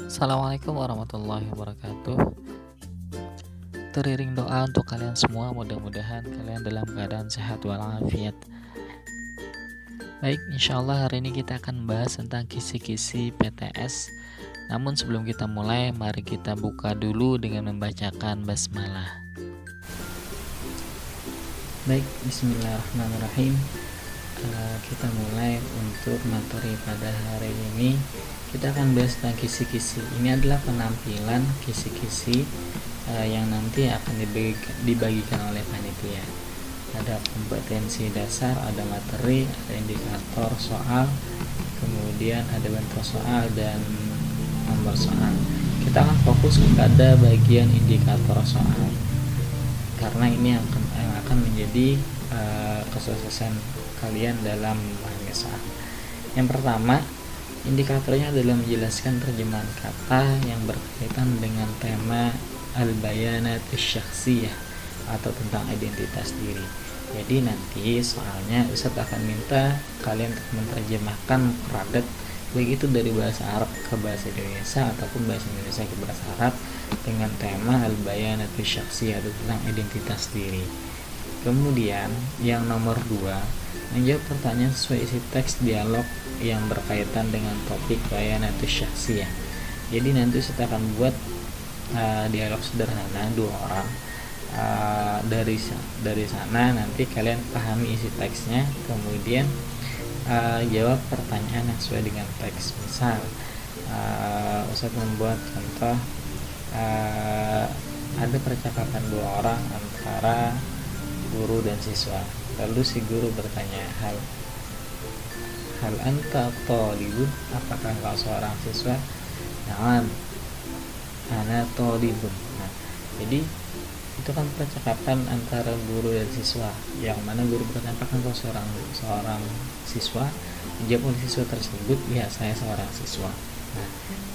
Assalamualaikum warahmatullahi wabarakatuh. Teriring doa untuk kalian semua, mudah-mudahan kalian dalam keadaan sehat walafiat. Baik, insya Allah hari ini kita akan membahas tentang kisi-kisi PTS. Namun sebelum kita mulai, mari kita buka dulu dengan membacakan basmalah. Baik, bismillahirrahmanirrahim. Kita mulai untuk materi pada hari ini. Kita akan bahas tentang kisi-kisi. Ini adalah penampilan kisi-kisi yang nanti akan dibagikan oleh panitia. Ada kompetensi dasar, ada materi, ada indikator soal, kemudian ada bentuk soal dan nomor soal. Kita akan fokus kepada bagian indikator soal karena ini yang akan menjadi kesuksesan kalian dalam memahami soal. Yang pertama, indikatornya adalah menjelaskan terjemahan kata yang berkaitan dengan tema al-bayanat syakhsiyah atau tentang identitas diri. Jadi nanti soalnya Ustadz akan minta kalian untuk menerjemahkan mufradat baik itu dari bahasa Arab ke bahasa Indonesia ataupun bahasa Indonesia ke bahasa Arab dengan tema al-bayanat syakhsiyah atau tentang identitas diri. Kemudian yang nomor 2, menjawab pertanyaan sesuai isi teks dialog yang berkaitan dengan topik bayanat syakhsiyah. Jadi nanti Ustadz akan buat dialog sederhana 2 orang. Dari sana nanti kalian pahami isi teksnya, kemudian jawab pertanyaan yang sesuai dengan teks. Misal Ustadz membuat contoh, ada percakapan 2 orang antara guru dan siswa. Lalu si guru bertanya, hal anta thalibun, apakah kau seorang siswa? Na'am ana thalibun. Nah, jadi itu kan percakapan antara guru dan siswa, yang mana guru bertanya apakah kau seorang siswa, dijawab oleh siswa tersebut, ya saya seorang siswa. Nah,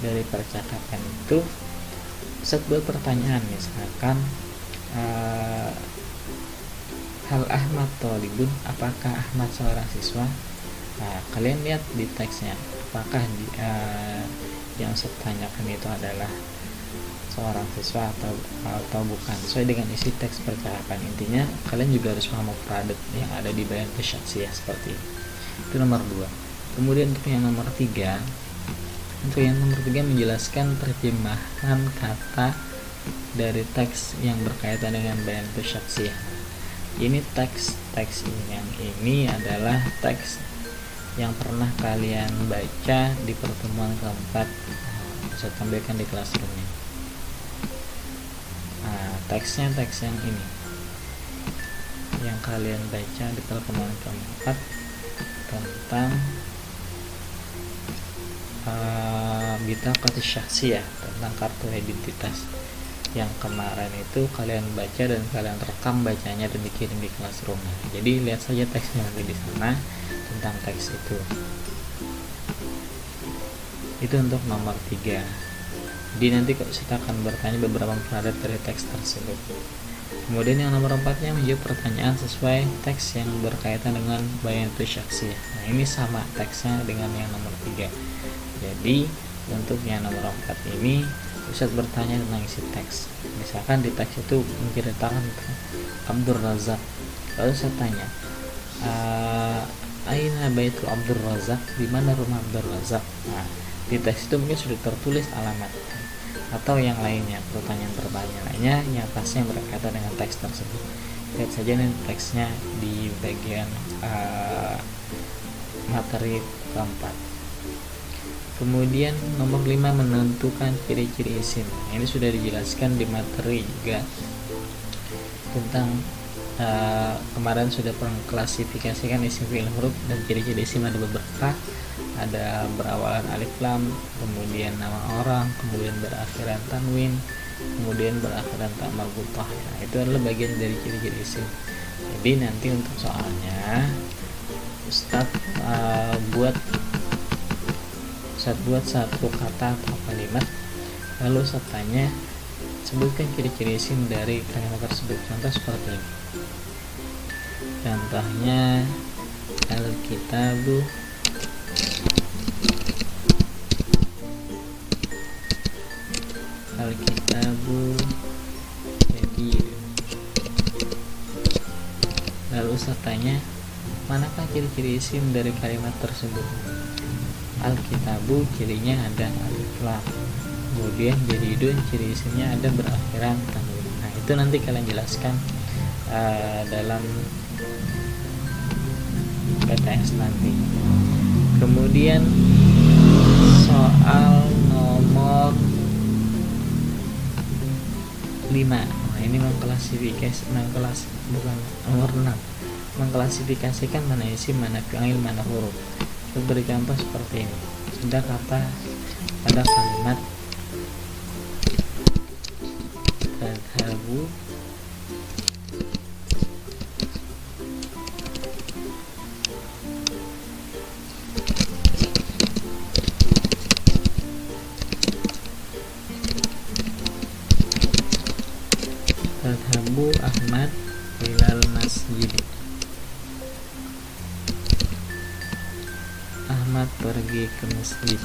dari percakapan itu Ustadz buat pertanyaan, misalkan hal Ahmad thalibun, apakah Ahmad seorang siswa? Nah, kalian lihat di teksnya apakah yang saya tanyakan itu adalah seorang siswa atau bukan, sesuai dengan isi teks percakapan. Intinya kalian juga harus paham mufradat yang ada di bayan syakhsiyah seperti itu nomor 2. Kemudian untuk yang nomor 3, menjelaskan terjemahan kata dari teks yang berkaitan dengan bayan syakhsiyah. Ini teks yang ini adalah teks yang pernah kalian baca di pertemuan keempat. Saya tampilkan di classroomnya. Nah, teks yang ini yang kalian baca di pertemuan keempat tentang bitaqat syakhsiyah, tentang kartu identitas. Yang kemarin itu kalian baca dan kalian rekam bacanya dan dikirim di classroom. Jadi lihat saja teksnya nanti di sana tentang teks itu. Itu untuk nomor 3. Jadi nanti kita akan bertanya beberapa mufradat dari teks tersebut. Kemudian yang nomor 4-nya menjawab pertanyaan sesuai teks yang berkaitan dengan bayanat syakhsiyah. Nah, ini sama teksnya dengan yang nomor 3. Jadi untuk yang nomor 4 ini Ustadz bertanya tentang isi teks. Misalkan di teks itu menceritakan Abdur Razak. Lalu saya tanya, aina baitu Abdur Razak, di mana rumah Abdur Razak? Nah, di teks itu mungkin sudah tertulis alamat atau yang lainnya, pertanyaan lainnya yang pastinya berkaitan dengan teks tersebut. Lihat saja nih teksnya di bagian materi keempat. Kemudian nomor 5, menentukan ciri-ciri isim. Ini sudah dijelaskan di materi juga tentang kemarin sudah mengklasifikasikan isim fi'il huruf dan ciri-ciri isim ada beberapa. Ada berawalan alif lam, kemudian nama orang, kemudian berakhiran tanwin, kemudian berakhiran ta marbutah. Nah, itu adalah bagian dari ciri-ciri isim. Jadi nanti untuk soalnya Ustadz buat satu kata atau kalimat, lalu Ustadz tanya sebutkan ciri-ciri isim dari kalimat tersebut. Contoh seperti ini. Contohnya al-kitabu bertanya, manakah ciri-ciri isim dari kalimat tersebut? Al-kitabu cirinya ada alif lam, kemudian jadidun ciri isimnya ada berakhiran tanwin. Nah itu nanti kalian jelaskan dalam PTS nanti. Kemudian soal nomor 5. Nah, ini mengklasifikasikan mana isim, mana fi'il, mana huruf. Beri contoh seperti ini. Ada kata pada kalimat tadhabu Ahmad ilal masjid. Ahmad pergi ke masjid.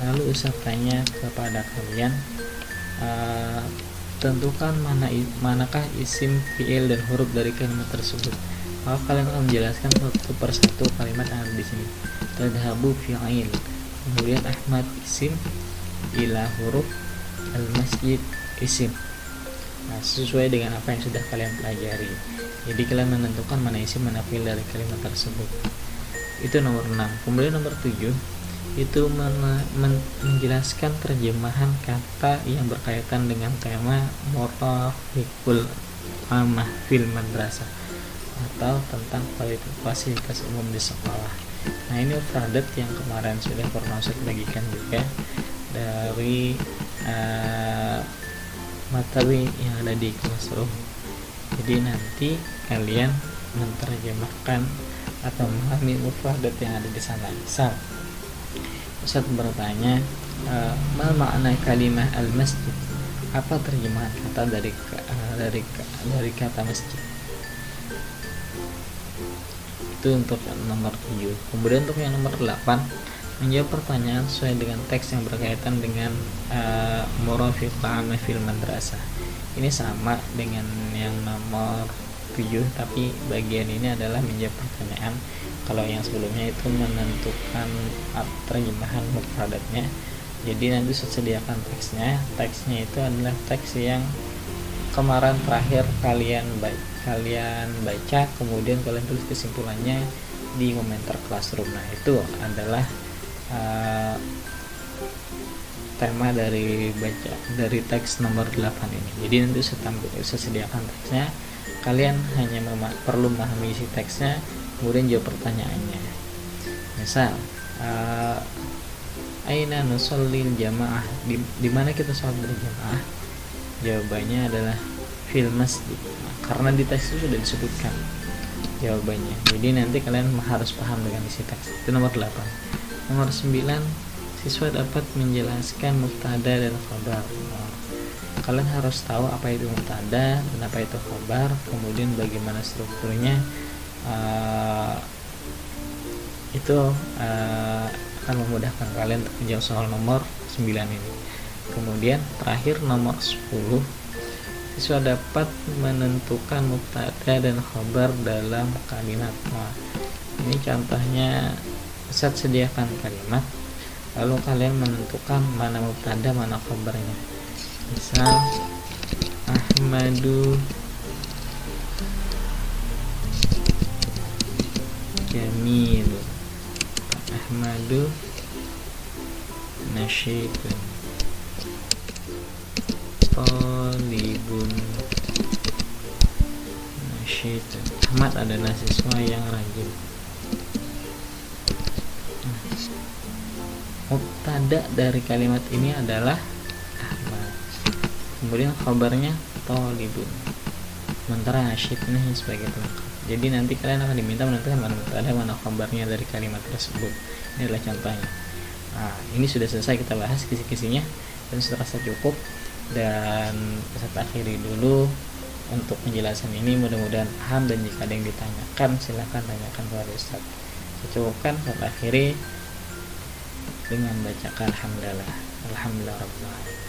Lalu Ustaz tanya kepada kalian, tentukan manakah isim, fi'il, dan huruf dari kalimat tersebut. Maka kalian akan menjelaskan satu persatu kalimat yang ada di sini. Tadhabu fi'il, kemudian Ahmad isim, ila huruf, al masjid isim. Nah, sesuai dengan apa yang sudah kalian pelajari. Jadi kalian menentukan mana isim, mana fi'il dari kalimat tersebut. Itu nomor 6. Kemudian nomor 7 itu menjelaskan terjemahan kata yang berkaitan dengan tema murafiqul amah fil madrasah, atau tentang fasilitas umum di sekolah. Nah ini fradat yang kemarin sudah pernah saya bagikan juga dari materi yang ada di Classroom. Jadi nanti kalian menerjemahkan atau memahami mufradat yang ada di sana. Misal Ustaz bertanya, mal makna kalimah al-masjid? Apa terjemahan kata dari kata masjid? Itu untuk nomor 7. Kemudian untuk yang nomor 8, menjawab pertanyaan sesuai dengan teks yang berkaitan dengan murafiqul amah fil madrasah. Ini sama dengan yang nomor 7, tapi bagian ini adalah menjawab pertanyaan. Kalau yang sebelumnya itu menentukan terjemahan mufradatnya. Jadi nanti sediakan teksnya. Teksnya itu adalah teks yang kemarin terakhir kalian baca, kemudian kalian tulis kesimpulannya di komentar Classroom. Nah itu adalah tema dari teks nomor 8 ini. Jadi nanti saya sediakan teksnya. Kalian hanya perlu memahami isi teksnya, kemudian jawab pertanyaannya. Misal aina nusallil jamaah, di mana kita sholat berjamaah? Jawabannya adalah fil masjid. Karena di teks itu sudah disebutkan jawabannya. Jadi nanti kalian harus paham dengan isi teks. Itu nomor 8. Nomor 9, siswa dapat menjelaskan mubtada dan khabar. Kalian harus tahu apa itu mubtada dan apa itu khabar, kemudian bagaimana strukturnya. Itu akan memudahkan kalian untuk menjawab soal nomor 9 ini. Kemudian terakhir nomor 10, siswa dapat menentukan mubtada dan khabar dalam kalimat. Nah, ini contohnya Ustaz sediakan kalimat, lalu kalian menentukan mana mubtada mana khabarnya. Misal Ahmadu jamil, Ahmadu nasyidun, talibun nasyidun. Ahmad adalah siswa yang rajin. Mubtada dari kalimat ini adalah Ahmad, kemudian khabarnya talibun, sementara nasyid ini sebagai pelengkap. Jadi nanti kalian akan diminta menentukan mana mubtada mana khabarnya dari kalimat tersebut. Ini adalah contohnya. Nah, ini sudah selesai kita bahas kisi-kisinya dan sudah rasa cukup, dan saya akhiri dulu untuk penjelasan ini. Mudah-mudahan paham, dan jika ada yang ditanyakan silahkan tanyakan kepada Ustaz. Saya cukupkan, saya akhiri dengan bacakan alhamdulillah rabbil alamin.